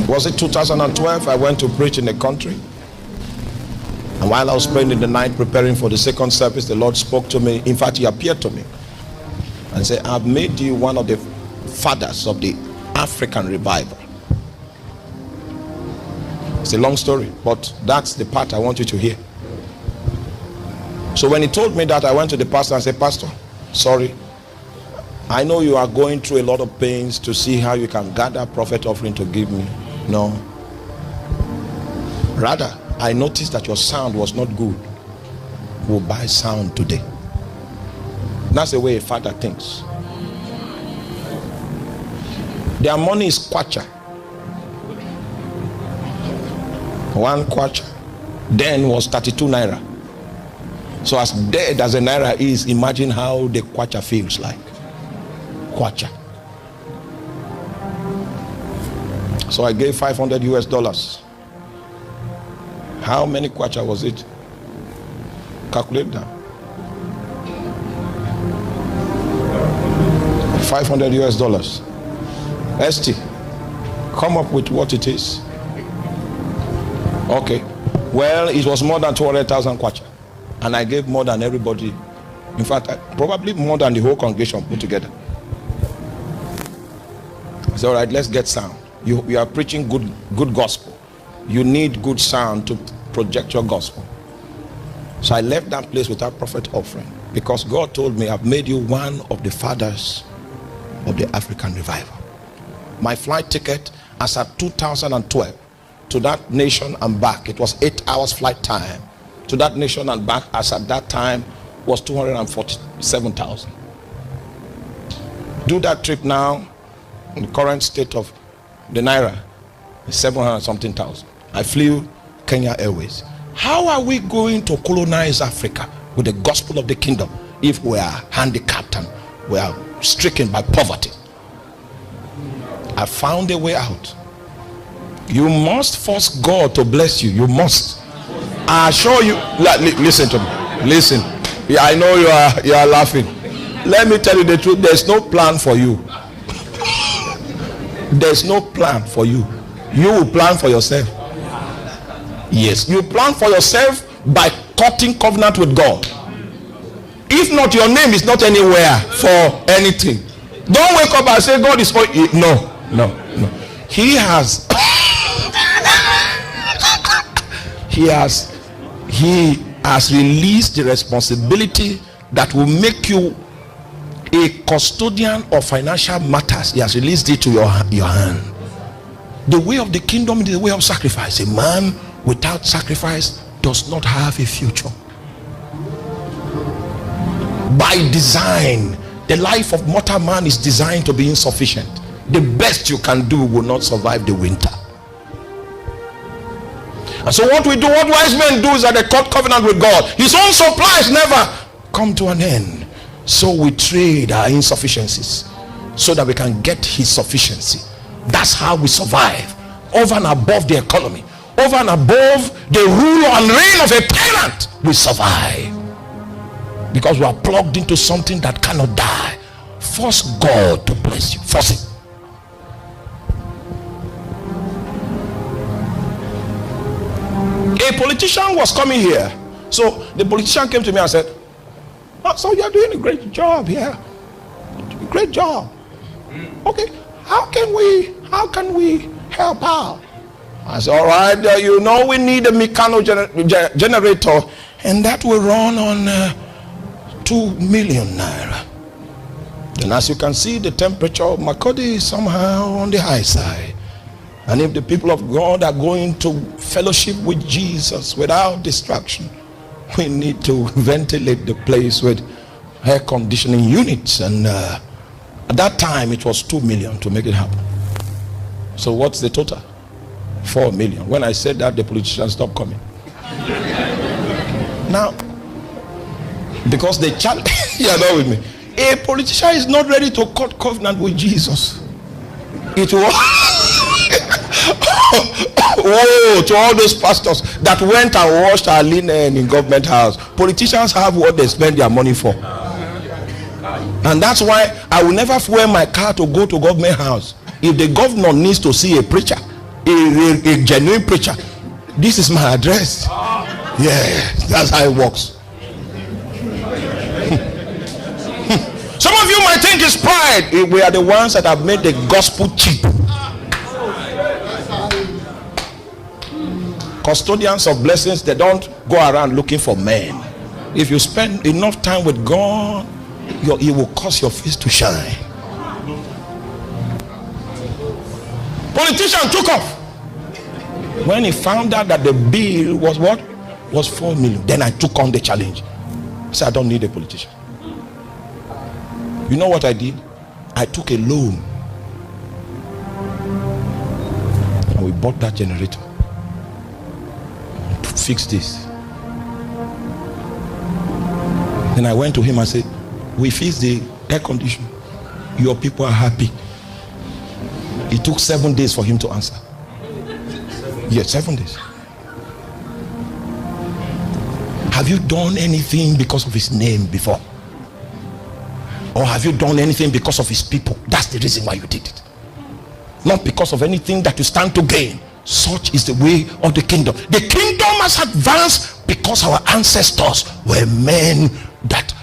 Was it 2012? I went to preach in the country. And while I was praying in the night, preparing for the second service, the Lord spoke to me. In fact, he appeared to me and said, I've made you one of the fathers of the African revival. It's a long story, but that's the part I want you to hear. So when he told me that, I went to the pastor and said, Pastor, sorry, I know you are going through a lot of pains to see how you can gather prophet offering to give me. No. Rather, I noticed that your sound was not good. We'll buy sound today. That's the way a father thinks. Their money is kwacha. One kwacha then was 32 naira. So as dead as a naira is, imagine how the kwacha feels like. Kwacha. So I gave $500. How many kwacha was it? Calculate that. $500. ST, come up with what it is. Okay. Well, it was more than 200,000 kwacha. And I gave more than everybody. In fact, probably more than the whole congregation put together. I said, all right, let's get sound. You are preaching good gospel. You need good sound to project your gospel. So I left that place without prophet offering, because God told me, I've made you one of the fathers of the African revival. My flight ticket as at 2012 to that nation and back, it was 8 hours flight time to that nation and back, as at that time was 247,000. Do that trip now in the current state of the naira, 700 something thousand. I flew Kenya Airways. How are we going to colonize Africa with the gospel of the kingdom if we are handicapped and we are stricken by poverty? I found a way out. You must force God to bless you. You must. I assure you. Listen to me. Listen. Yeah, I know you are laughing. Let me tell you the truth. There's no plan for you. There's no plan for you. You will plan for yourself. Yes, you plan for yourself by cutting covenant with God. If not, your name is not anywhere for anything. Don't wake up and say God is for you. No. He has released the responsibility that will make you a custodian of financial matters. He has released it to your hand. The way of the kingdom is the way of sacrifice. A man without sacrifice does not have a future. By design, the life of mortal man is designed to be insufficient. The best you can do will not survive the winter. And so what wise men do is that they cut covenant with God. His own supplies never come to an end. So we trade our insufficiencies so that we can get his sufficiency. That's how we survive. Over and above the economy, over and above the rule and reign of a tyrant, we survive. Because we are plugged into something that cannot die. Force God to bless you. Force it. A politician was coming here. So the politician came to me and said, oh, so you're doing a great job here. Great job. Okay, how can we help out? I said, all right, you know we need a mechano generator, and that will run on 2 million naira. And as you can see, the temperature of Makodi is somehow on the high side. And if the people of God are going to fellowship with Jesus without distraction, we need to ventilate the place with air conditioning units. And at that time it was 2 million to make it happen. So what's the total? 4 million. When I said that, the politicians stopped coming. Now, because they challenge, you are not with me. A politician is not ready to cut covenant with Jesus. It was woe to all those pastors that went and washed our linen in government house. Politicians have what they spend their money for. And that's why I will never fuel my car to go to government house. If the governor needs to see a preacher, a genuine preacher, this is my address. Yeah, that's how it works. Some of you might think it's pride. We are the ones that have made the gospel cheap. Custodians of blessings, they don't go around looking for men. If you spend enough time with God, it will cause your face to shine. Politician took off. When he found out that the bill was what? Was 4 million. Then I took on the challenge. I said, I don't need a politician. You know what I did? I took a loan. And we bought that generator to fix this. Then I went to him and said, we fixed the air conditioner. Your people are happy. It took 7 days for him to answer. Yes, 7 days. Have you done anything because of his name before? Or have you done anything because of his people? That's the reason why you did it. Not because of anything that you stand to gain. Such is the way of the kingdom. The kingdom has advanced because our ancestors were men that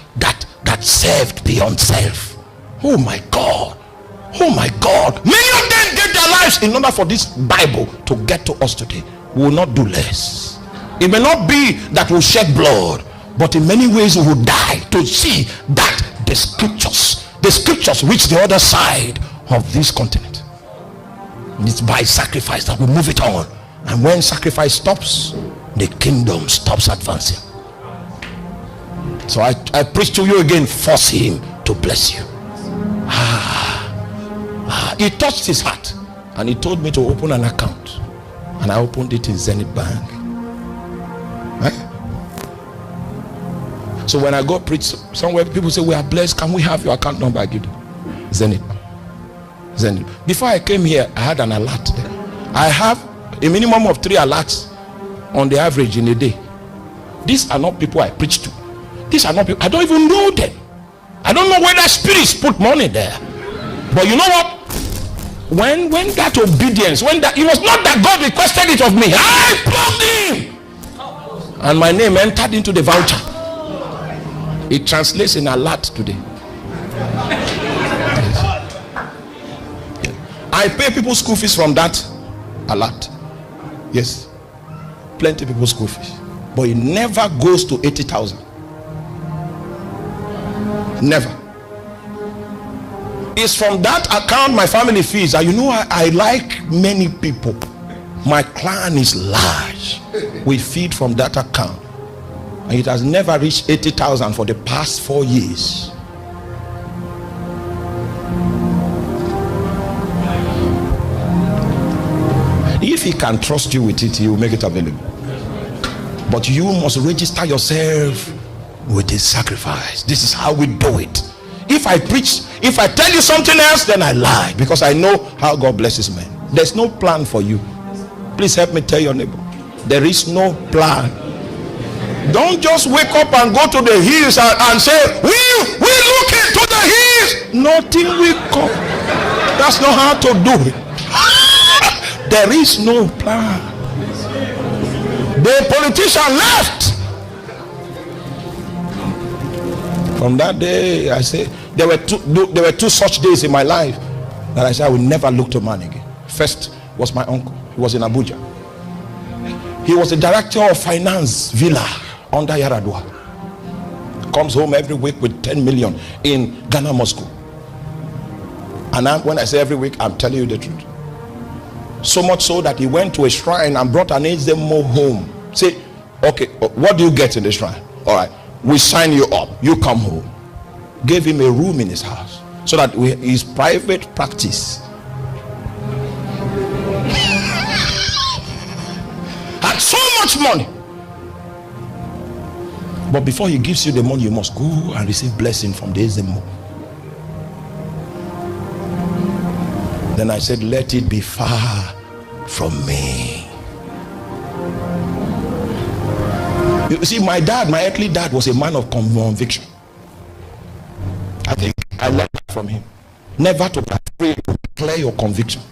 served beyond self. Oh my God. Oh my God. Many of them gave their lives in order for this Bible to get to us today. We will not do less. It may not be that we'll shed blood, but in many ways we will die to see that the scriptures reach the other side of this continent. It's by sacrifice that we move it on. And when sacrifice stops, the kingdom stops advancing. So I preach to you again, force him to bless you. He touched his heart and he told me to open an account, and I opened it in Zenith Bank. Right? So when I go preach somewhere, people say we are blessed, can we have your account number? I give them Zenith. Before I came here, I had an alert there. I have a minimum of 3 alerts on the average in a day. These are not people I preach to. These are not people, I don't even know them. I don't know whether spirits put money there. But you know what? When that obedience, it was not that God requested it of me. I plugged in, and my name entered into the voucher. It translates in alert today. I pay people school fees from that alert. Yes, plenty of people school fees, but it never goes to 80,000. Never. It's from that account my family fees. And you know, I like many people. My clan is large. We feed from that account, and it has never reached 80,000 for the past 4 years. If he can trust you with it, he will make it available. But you must register yourself with this sacrifice. This is how we do it. If I preach, if I tell you something else, then I lie, because I know how God blesses men. There's no plan for you. Please help me tell your neighbor, there is no plan. Don't just wake up and go to the hills and say, we look into the hills. Nothing will come. That's not how to do it. There is no plan. The politician left. From that day, I say, there were two such days in my life that I said I will never look to man again. First was my uncle. He was in Abuja. He was the director of finance villa under Yaradua. Comes home every week with 10 million in Ghana, Moscow. And when I say every week, I'm telling you the truth. So much so that he went to a shrine and brought an Ezemo home. Say, okay, what do you get in the shrine? All right, we sign you up. You come home. Gave him a room in his house so that his private practice. Had so much money. But before he gives you the money, you must go and receive blessing from the Ezemo. Then I said, let it be far from me. You see, my earthly dad was a man of conviction. I think I learned that from him. Never to be afraid to declare your conviction.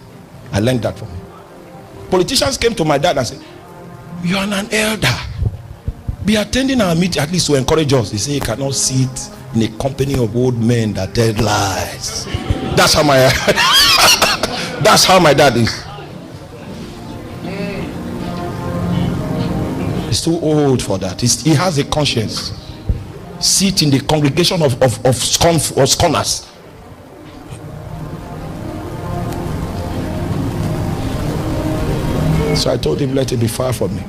I learned that from him. Politicians came to my dad and said, "You are an elder. Be attending our meeting at least to encourage us." He said, "You cannot sit in a company of old men that tell lies." That's how that's how my dad is. He's too old for that. He has a conscience. Sit in the congregation of scorners. So I told him, let it be far from me.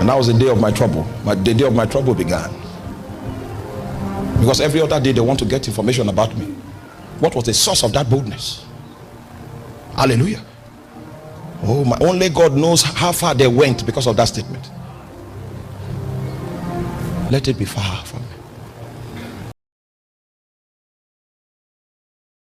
And that was the day of my trouble. The day of my trouble began. Because every other day they want to get information about me. What was the source of that boldness? Hallelujah. Oh, my only God knows how far they went because of that statement. Let it be far from me.